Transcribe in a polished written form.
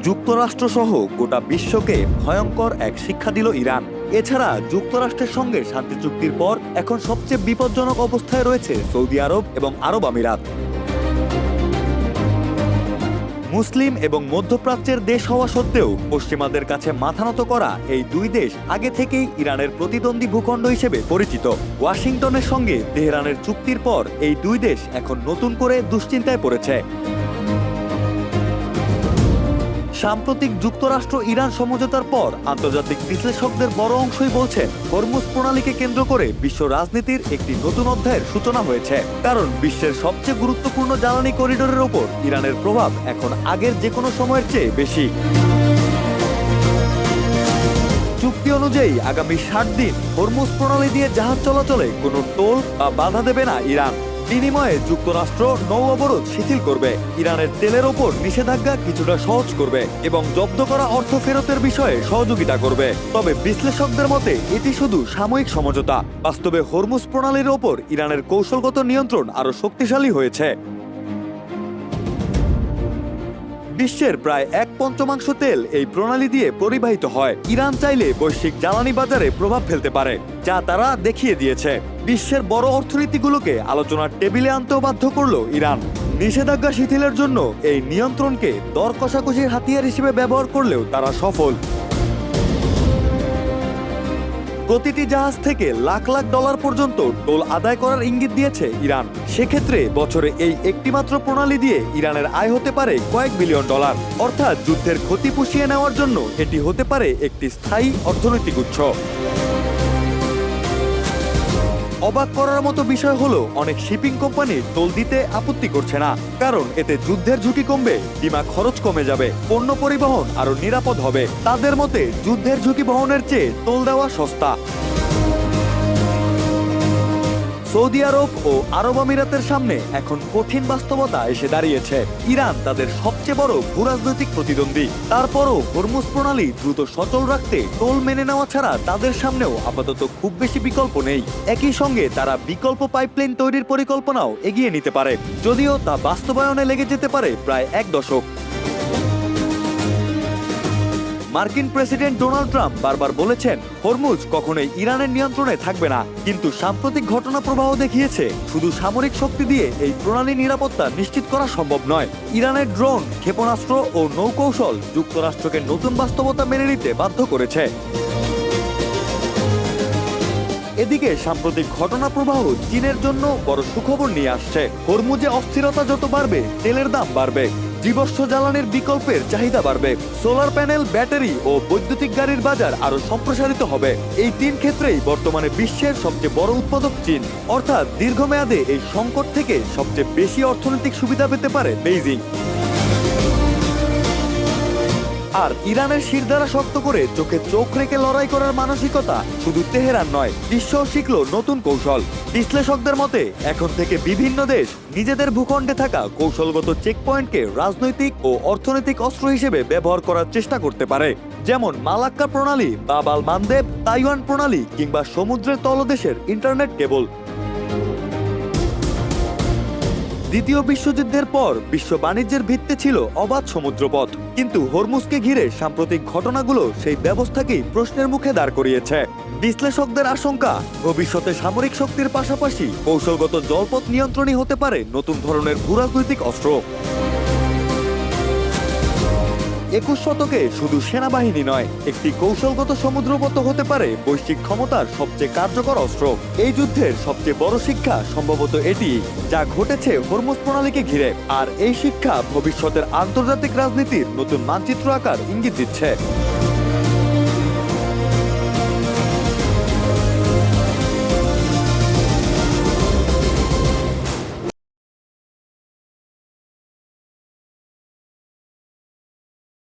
যুক্তরাষ্ট্রসহ গোটা বিশ্বকে ভয়ঙ্কর এক শিক্ষা দিল ইরান। এছাড়া যুক্তরাষ্ট্রের সঙ্গে শান্তি চুক্তির পর এখন সবচেয়ে বিপজ্জনক অবস্থায় রয়েছে সৌদি আরব এবং আরব আমিরাত। মুসলিম এবং মধ্যপ্রাচ্যের দেশ হওয়া সত্ত্বেও পশ্চিমাদের কাছে মাথা নত করা এই দুই দেশ আগে থেকেই ইরানের প্রতিদ্বন্দ্বী ভূখণ্ড হিসেবে পরিচিত। ওয়াশিংটনের সঙ্গে তেহরানের চুক্তির পর এই দুই দেশ এখন নতুন করে দুশ্চিন্তায় পড়েছে। সাম্প্রতিক যুক্তরাষ্ট্র ইরান সমঝোতার পর আন্তর্জাতিক বিশ্লেষকদের বড় অংশই বলছেন হরমুজ প্রণালীকে কেন্দ্র করে বিশ্ব রাজনীতির একটি নতুন অধ্যায়ের সূচনা হয়েছে। কারণ বিশ্বের সবচেয়ে গুরুত্বপূর্ণ জ্বালানি করিডোরের ওপর ইরানের প্রভাব এখন আগের যে কোনো সময়ের চেয়ে বেশি। চুক্তি অনুযায়ী আগামী 60 দিন হরমুজ প্রণালী দিয়ে জাহাজ চলাচলে কোনো টোল বা বাধা দেবে না ইরান। বিনিময়ে যুক্তরাষ্ট্র নৌ অবরোধ শিথিল করবে, ইরানের তেলের ওপর নিষেধাজ্ঞা কিছুটা সহজ করবে এবং জব্দ করা অর্থ ফেরতের বিষয়ে সহযোগিতা করবে। তবে বিশ্লেষকদের মতে এটি শুধু সাময়িক সমঝোতা। বাস্তবে হরমুজ প্রণালীর ওপর ইরানের কৌশলগত নিয়ন্ত্রণ আরও শক্তিশালী হয়েছে। বিশ্বের প্রায় 1/5 তেল এই প্রণালী দিয়ে পরিবাহিত হয়। ইরান চাইলে বৈশ্বিক জ্বালানি বাজারে প্রভাব ফেলতে পারে, যা তারা দেখিয়ে দিয়েছে। বিশ্বের বড় অর্থনীতিগুলোকে আলোচনার টেবিলে আনতেও বাধ্য করল ইরান। নিষেধাজ্ঞা শিথিলের জন্য এই নিয়ন্ত্রণকে দর কষাকষির হাতিয়ার হিসেবে ব্যবহার করলেও তারা সফল। প্রতিটি জাহাজ থেকে লাখ লাখ ডলার পর্যন্ত টোল আদায় করার ইঙ্গিত দিয়েছে ইরান। সেক্ষেত্রে বছরে এই একটিমাত্র প্রণালী দিয়ে ইরানের আয় হতে পারে কয়েক বিলিয়ন ডলার। অর্থাৎ যুদ্ধের ক্ষতি পুষিয়ে নেওয়ার জন্য এটি হতে পারে একটি স্থায়ী অর্থনৈতিক উৎস। অবাক করার মতো বিষয় হলো অনেক শিপিং কোম্পানি টোল দিতে আপত্তি করছে না, কারণ এতে যুদ্ধের ঝুঁকি কমবে, বীমা খরচ কমে যাবে, পণ্য পরিবহন আরো নিরাপদ হবে। তাদের মতে যুদ্ধের ঝুঁকি বহনের চেয়ে টোল দেওয়া সস্তা। সৌদি আরব ও আরব আমিরাতের সামনে এখন কঠিন বাস্তবতা এসে দাঁড়িয়েছে। ইরান তাদের সবচেয়ে বড় ভূরাজনৈতিক প্রতিদ্বন্দ্বী। তারপরও হরমুজ প্রণালী দ্রুত সচল রাখতে টোল মেনে নেওয়া ছাড়া তাদের সামনেও আপাতত খুব বেশি বিকল্প নেই। একই সঙ্গে তারা বিকল্প পাইপলাইন তৈরির পরিকল্পনাও এগিয়ে নিতে পারে, যদিও তা বাস্তবায়নে লেগে যেতে পারে প্রায় 1 দশক। মার্কিন প্রেসিডেন্ট ডোনাল্ড ট্রাম্প বারবার বলেছেন হরমুজ কখনোই ইরানের নিয়ন্ত্রণে থাকবে না, কিন্তু সাম্প্রতিক ঘটনা প্রবাহ দেখিয়েছে শুধু সামরিক শক্তি দিয়ে এই প্রণালী নিরাপত্তা নিশ্চিত করা সম্ভব নয়। ইরানের ড্রোন, ক্ষেপণাস্ত্র ও নৌকৌশল যুক্তরাষ্ট্রকে নতুন বাস্তবতা মেনে নিতে বাধ্য করেছে। এদিকে সাম্প্রতিক ঘটনা প্রবাহ চীনের জন্য বড় সুখবর নিয়ে আসছে। হরমুজে অস্থিরতা যত বাড়বে, তেলের দাম বাড়বে, জীবাশ্ম জ্বালানির বিকল্পের চাহিদা বাড়বে, সোলার প্যানেল, ব্যাটারি ও বৈদ্যুতিক গাড়ির বাজার আরো সম্প্রসারিত হবে। এই 3 ক্ষেত্রেই বর্তমানে বিশ্বের সবচেয়ে বড় উৎপাদক চীন। অর্থাৎ দীর্ঘমেয়াদে এই সংকট থেকে সবচেয়ে বেশি অর্থনৈতিক সুবিধা পেতে পারে বেইজিং। আর ইরানের শিরদাঁড়া শক্ত করে চোখে চোখ রেখে লড়াই করার মানসিকতা শুধু তেহরান নয়, বিশ্বও শিখল নতুন কৌশল। বিশ্লেষকদের মতে এখন থেকে বিভিন্ন দেশ নিজেদের ভূখণ্ডে থাকা কৌশলগত চেকপয়েন্টকে রাজনৈতিক ও অর্থনৈতিক অস্ত্র হিসেবে ব্যবহার করার চেষ্টা করতে পারে। যেমন মালাক্কা প্রণালী, বাব আল মানদেব, তাইওয়ান প্রণালী কিংবা সমুদ্রের তলদেশের ইন্টারনেট কেবল। দ্বিতীয় বিশ্বযুদ্ধের পর বিশ্ব বাণিজ্যের ভিত্তি ছিল অবাধ সমুদ্রপথ, কিন্তু হরমুজকে ঘিরে সাম্প্রতিক ঘটনাগুলো সেই ব্যবস্থাকেই প্রশ্নের মুখে দাঁড় করিয়েছে। বিশ্লেষকদের আশঙ্কা ভবিষ্যতে সামরিক শক্তির পাশাপাশি কৌশলগত জলপথ নিয়ন্ত্রণই হতে পারে নতুন ধরনের ভূরাজনৈতিক অস্ত্র। 21 শতকে শুধু সেনাবাহিনী নয়, একটি কৌশলগত সমুদ্রপথ হতে পারে বৈশ্বিক ক্ষমতার সবচেয়ে কার্যকর অস্ত্র। এই যুদ্ধের সবচেয়ে বড় শিক্ষা সম্ভবত এটি, যা ঘটেছে হরমুজ প্রণালীকে ঘিরে। আর এই শিক্ষা ভবিষ্যতের আন্তর্জাতিক রাজনীতির নতুন মানচিত্র আকার ইঙ্গিত দিচ্ছে।